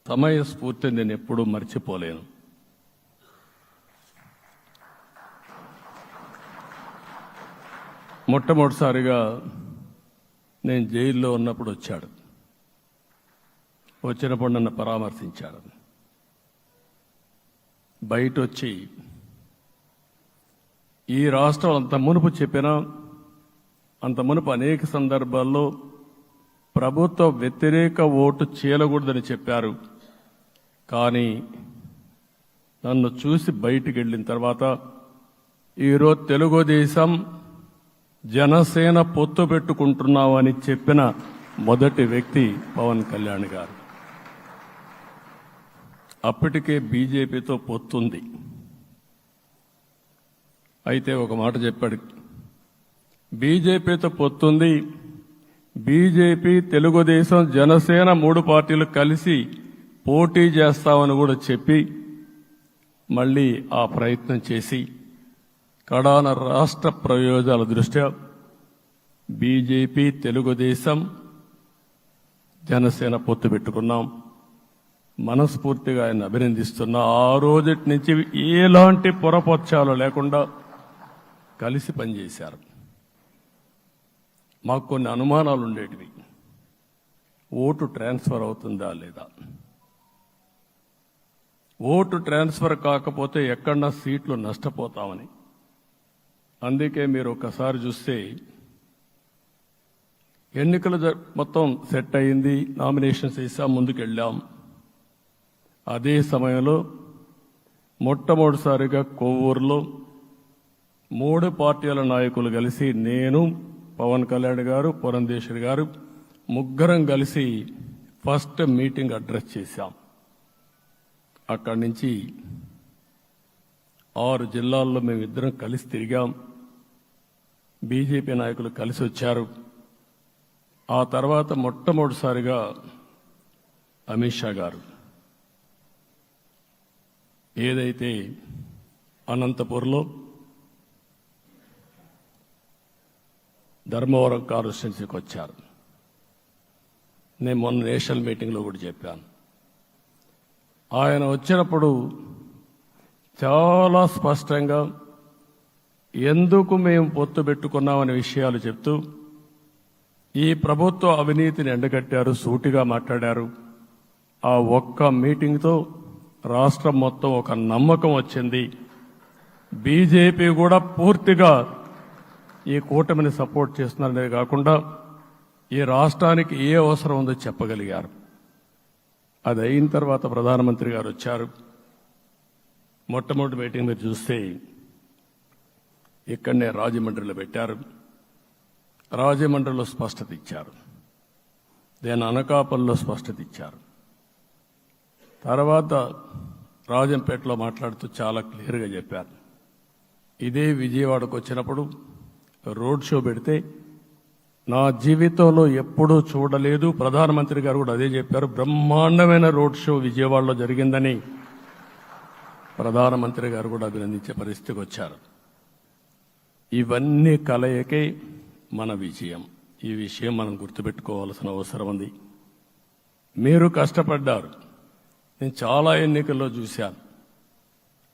సమయస్ఫూర్తి నేను ఎప్పుడూ మర్చిపోలేను. మొట్టమొదటిసారిగా నేను జైల్లో ఉన్నప్పుడు వచ్చాడు. వచ్చినప్పుడు నన్ను పరామర్శించాడు. బయట వచ్చి ఈ రాష్ట్రం అంత మునుపు చెప్పినా అంత మునుపు అనేక సందర్భాల్లో ప్రభుత్వ వ్యతిరేక ఓటు చీలకూడదని చెప్పారు. కానీ నన్ను చూసి బయటికి వెళ్ళిన తర్వాత ఈరోజు తెలుగుదేశం జనసేన పొత్తు పెట్టుకుంటున్నామని చెప్పిన మొదటి వ్యక్తి పవన్ కళ్యాణ్ గారు. అప్పటికే బీజేపీతో పొత్తుంది. అయితే ఒక మాట చెప్పాడు, బీజేపీతో పొత్తుంది, బీజేపీ తెలుగుదేశం జనసేన 3 పార్టీలు కలిసి పోటీ చేస్తామని కూడా చెప్పి మళ్ళీ ఆ ప్రయత్నం చేసి కడాన రాష్ట్ర ప్రయోజనాల దృష్ట్యా బీజేపీ తెలుగుదేశం జనసేన పొత్తు పెట్టుకున్నాం. మనస్ఫూర్తిగా ఆయన అభినందిస్తున్నా. ఆ రోజటి నుంచి ఎలాంటి పొరపక్షాలు లేకుండా కలిసి పనిచేశారు. మాకు కొన్ని అనుమానాలు ఉండేటివి. ఓటు ట్రాన్స్ఫర్ అవుతుందా లేదా, ఓటు ట్రాన్స్ఫర్ కాకపోతే ఎక్కడన్నా సీట్లు నష్టపోతామని. అందుకే మీరు ఒకసారి చూస్తే ఎన్నికలు మొత్తం సెట్ అయింది, నామినేషన్స్ వేసాం, ముందుకెళ్ళాం. అదే సమయంలో మొట్టమొదటిసారిగా కొవ్వూరులో 3 పార్టీల నాయకులు కలిసి, నేను, పవన్ కళ్యాణ్ గారు, పురంధేశ్వరి గారు ముగ్గురం కలిసి ఫస్ట్ మీటింగ్ అడ్రస్ చేశాం. అక్కడి నుంచి 6 జిల్లాల్లో మేమిద్దరం కలిసి తిరిగాం. బీజేపీ నాయకులు కలిసి వచ్చారు. ఆ తర్వాత మొట్టమొదటిసారిగా అమిత్ షా గారు ఏదైతే అనంతపూర్లో ధర్మవరం కాన్స్టిట్యున్సీకి వచ్చారు. నేను మొన్న నేషనల్ మీటింగ్లో కూడా చెప్పాను. ఆయన వచ్చినప్పుడు చాలా స్పష్టంగా ఎందుకు మేము పొత్తు పెట్టుకున్నామనే విషయాలు చెప్తూ ఈ ప్రభుత్వ అవినీతిని ఎండగట్టారు, సూటిగా మాట్లాడారు. ఆ ఒక్క మీటింగ్తో రాష్ట్రం మొత్తం ఒక నమ్మకం వచ్చింది. బీజేపీ కూడా పూర్తిగా ఈ కూటమిని సపోర్ట్ చేస్తున్నారనే కాకుండా ఈ రాష్ట్రానికి ఏ అవసరం ఉందో చెప్పగలిగారు. అది అయిన తర్వాత ప్రధానమంత్రి గారు వచ్చారు. మొట్టమొదటి మీటింగ్ మీరు చూస్తే ఇక్కడనే రాజమండ్రిలో పెట్టారు. రాజమండ్రిలో స్పష్టత ఇచ్చారు, దేని అనకాపల్లిలో స్పష్టత ఇచ్చారు. తర్వాత రాజంపేటలో మాట్లాడుతూ చాలా క్లియర్గా చెప్పారు. ఇదే విజయవాడకు వచ్చినప్పుడు రోడ్ షో పెడితే నా జీవితంలో ఎప్పుడూ చూడలేదు, ప్రధానమంత్రి గారు కూడా అదే చెప్పారు, బ్రహ్మాండమైన రోడ్ షో విజయవాడలో జరిగిందని ప్రధానమంత్రి గారు కూడా అభినందించే పరిస్థితికి వచ్చారు. ఇవన్నీ కలయికే మన విజయం. ఈ విషయం మనం గుర్తుపెట్టుకోవాల్సిన అవసరం ఉంది. మీరు కష్టపడ్డారు. నేను చాలా ఎన్నికల్లో చూశాను.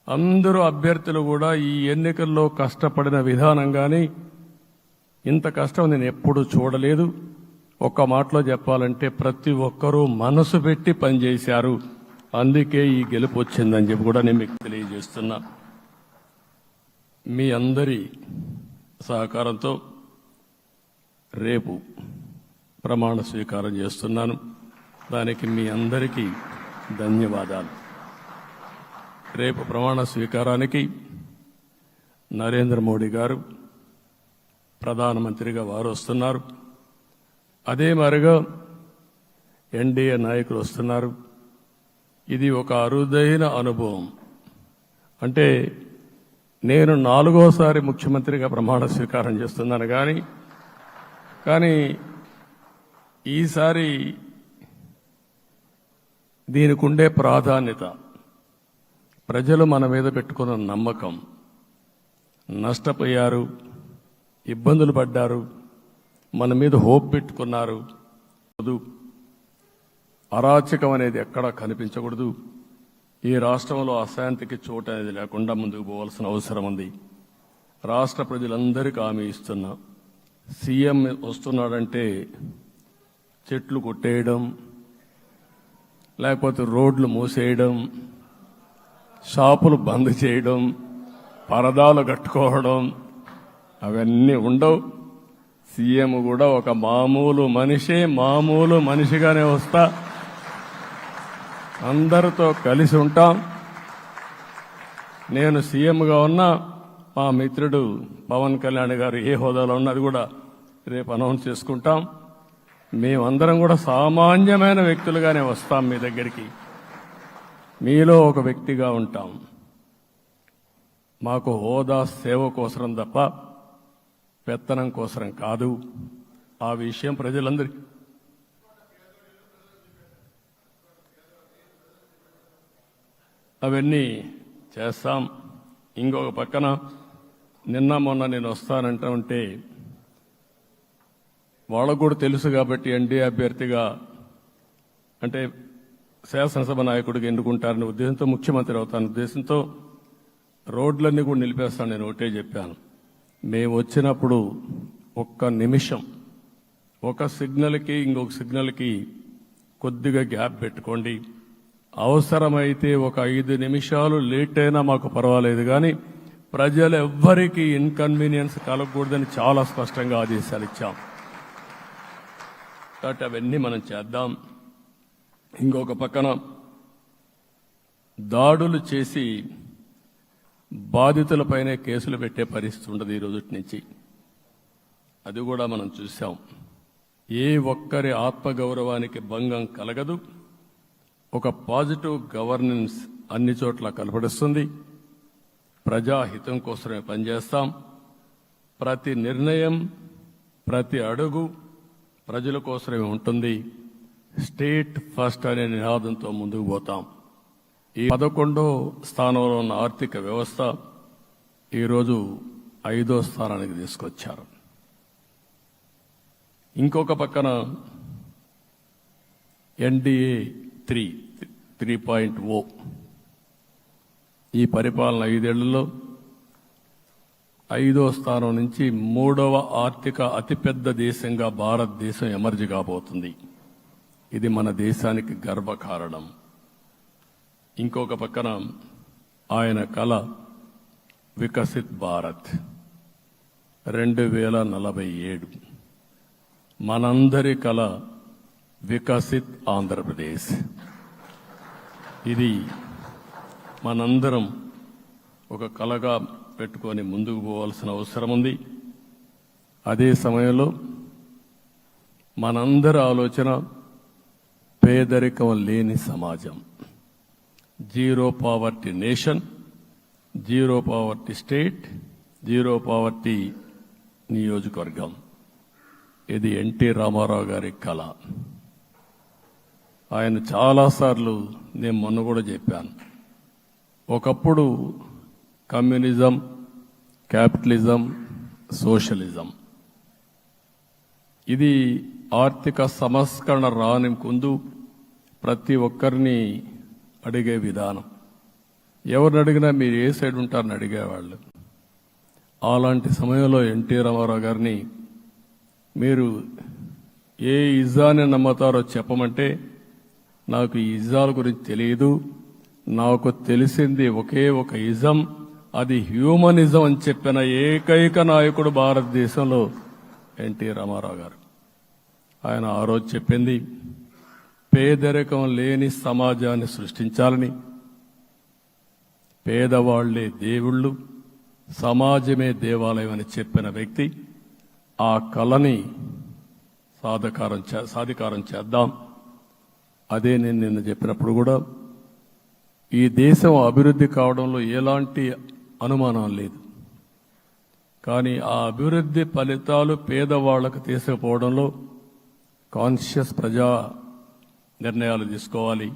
అందరూ అభ్యర్థులు కూడా ఈ ఎన్నికల్లో కష్టపడిన విధానం కానీ ఇంత కష్టం నేను ఎప్పుడూ చూడలేదు. ఒక్క మాటలో చెప్పాలంటే ప్రతి ఒక్కరూ మనసు పెట్టి పనిచేశారు. అందుకే ఈ గెలుపు వచ్చిందని చెప్పి కూడా నేను మీకు తెలియజేస్తున్నా. మీ అందరి సహకారంతో రేపు ప్రమాణ స్వీకారం చేస్తున్నాను. దానికి మీ అందరికీ ధన్యవాదాలు. రేపు ప్రమాణ స్వీకారానికి నరేంద్ర మోడీ గారు ప్రధానమంత్రిగా వారు వస్తున్నారు. అదే మరిగా ఎన్డీఏ నాయకులు వస్తున్నారు. ఇది ఒక అరుదైన అనుభవం. అంటే నేను 4వసారి ముఖ్యమంత్రిగా ప్రమాణ స్వీకారం చేస్తున్నాను. కానీ ఈసారి దీనికి ఉండే ప్రాధాన్యత, ప్రజలు మన మీద పెట్టుకున్న నమ్మకం, నష్టపోయారు, ఇబ్బందులు పడ్డారు, మన మీద హోప్ పెట్టుకున్నారు. అరాచకం అనేది ఎక్కడా కనిపించకూడదు. ఈ రాష్ట్రంలో అశాంతికి చోటు అనేది లేకుండా ముందుకు పోవాల్సిన అవసరం ఉంది. రాష్ట్ర ప్రజలందరికీ హామీ ఇస్తున్నా, సీఎం వస్తున్నాడంటే చెట్లు కొట్టేయడం, లేకపోతే రోడ్లు మూసేయడం, షాపులు బంద్ చేయడం, పరదాలు కట్టుకోవడం అవన్నీ ఉండవు. సీఎం కూడా ఒక మామూలు మనిషిగానే వస్తా, అందరితో కలిసి ఉంటాం. నేను సీఎంగా ఉన్నా మా మిత్రుడు పవన్ కళ్యాణ్ గారు ఏ హోదాలో ఉన్నది కూడా రేపు అనౌన్స్ చేసుకుంటాం. మేమందరం కూడా సామాన్యమైన వ్యక్తులుగానే వస్తాం మీ దగ్గరికి, మీలో ఒక వ్యక్తిగా ఉంటాం. మాకు హోదా సేవ కోసరం తప్ప పెత్తనం కోసరం కాదు. ఆ విషయం ప్రజలందరికీ అవన్నీ చేస్తాం. ఇంకొక పక్కన నిన్న మొన్న నేను వస్తానంటా ఉంటే వాళ్ళకు కూడా తెలుసు కాబట్టి ఎన్డీఏ అభ్యర్థిగా అంటే శాసనసభ నాయకుడిగా ఎన్నుకుంటారనే ఉద్దేశంతో, ముఖ్యమంత్రి అవుతాను ఉద్దేశంతో రోడ్లన్నీ కూడా నిలిపేస్తాను. నేను ఒకటే చెప్పాను, మేము వచ్చినప్పుడు ఒక్క నిమిషం ఒక సిగ్నల్కి ఇంకొక సిగ్నల్కి కొద్దిగా గ్యాప్ పెట్టుకోండి, అవసరమైతే ఒక 5 నిమిషాలు లేట్ అయినా మాకు పర్వాలేదు, కానీ ప్రజలు ఎవ్వరికీ ఇన్కన్వీనియన్స్ కలగకూడదని చాలా స్పష్టంగా ఆదేశాలు ఇచ్చాం. కాబట్టి అవన్నీ మనం చేద్దాం. ఇంకొక పక్కన దాడులు చేసి బాధితులపైనే కేసులు పెట్టే పరిస్థితి ఉండదు ఈ రోజు నుంచి. అది కూడా మనం చూసాం. ఏ ఒక్కరి ఆత్మగౌరవానికి భంగం కలగదు. ఒక పాజిటివ్ గవర్నెన్స్ అన్ని చోట్ల కనపడుస్తుంది. ప్రజాహితం కోసమే పనిచేస్తాం. ప్రతి నిర్ణయం, ప్రతి అడుగు ప్రజల కోసమే ఉంటుంది. స్టేట్ ఫస్ట్ అనే నినాదంతో ముందుకు పోతాం. ఈ 11వ స్థానంలో ఉన్న ఆర్థిక వ్యవస్థ ఈరోజు 5వ స్థానానికి తీసుకొచ్చారు. ఇంకొక పక్కన ఎన్డీఏ 3.0 ఈ పరిపాలన 5 ఏళ్లలో 5వ స్థానం నుంచి 3వ ఆర్థిక అతిపెద్ద దేశంగా భారతదేశం ఎమర్జ్ కాబోతుంది. ఇది మన దేశానికి గర్వకారణం. ఇంకొక పక్కన ఆయన కల వికసిత్ భారత్ 2047, మనందరి కల వికసిత్ ఆంధ్రప్రదేశ్. ఇది మనందరం ఒక కలగా పెట్టుకొని ముందుకు పోవాల్సిన అవసరం ఉంది. అదే సమయంలో మనందరి ఆలోచన పేదరికం లేని సమాజం, zero poverty nation, zero poverty state, zero poverty నియోజకవర్గం. ఇది ఎన్టీ రామారావు గారి కళ. ఆయన చాలాసార్లు నేను మొన్న కూడా చెప్పాను, ఒకప్పుడు కమ్యూనిజం, క్యాపిటలిజం, సోషలిజం ఇది ఆర్థిక సంస్కరణ రాని ముందు ప్రతి ఒక్కరిని అడిగే విధానం. ఎవరిని అడిగినా మీరు ఏ సైడ్ ఉంటారని అడిగేవాళ్ళు. అలాంటి సమయంలో ఎన్టీ రామారావు గారిని మీరు ఏ ఇజాన్ని నమ్ముతారో చెప్పమంటే, నాకు ఈ ఇజాల గురించి తెలియదు, నాకు తెలిసింది ఒకే ఒక ఇజం, అది హ్యూమనిజం అని చెప్పిన ఏకైక నాయకుడు భారతదేశంలో ఎన్టీ రామారావు గారు. ఆయన ఆ రోజు చెప్పింది పేదరికం లేని సమాజాన్ని సృష్టించాలని, పేదవాళ్లే దేవుళ్ళు, సమాజమే దేవాలయం అని చెప్పిన వ్యక్తి. ఆ కళని సాధికారం చేద్దాం. అదే నేను నిన్న చెప్పినప్పుడు కూడా, ఈ దేశం అభివృద్ధి కావడంలో ఎలాంటి అనుమానం లేదు, కానీ ఆ అభివృద్ధి ఫలితాలు పేదవాళ్లకు తీసుకుపోవడంలో కాన్షియస్ ప్రజా నిర్ణయాలు తీసుకోవాలి.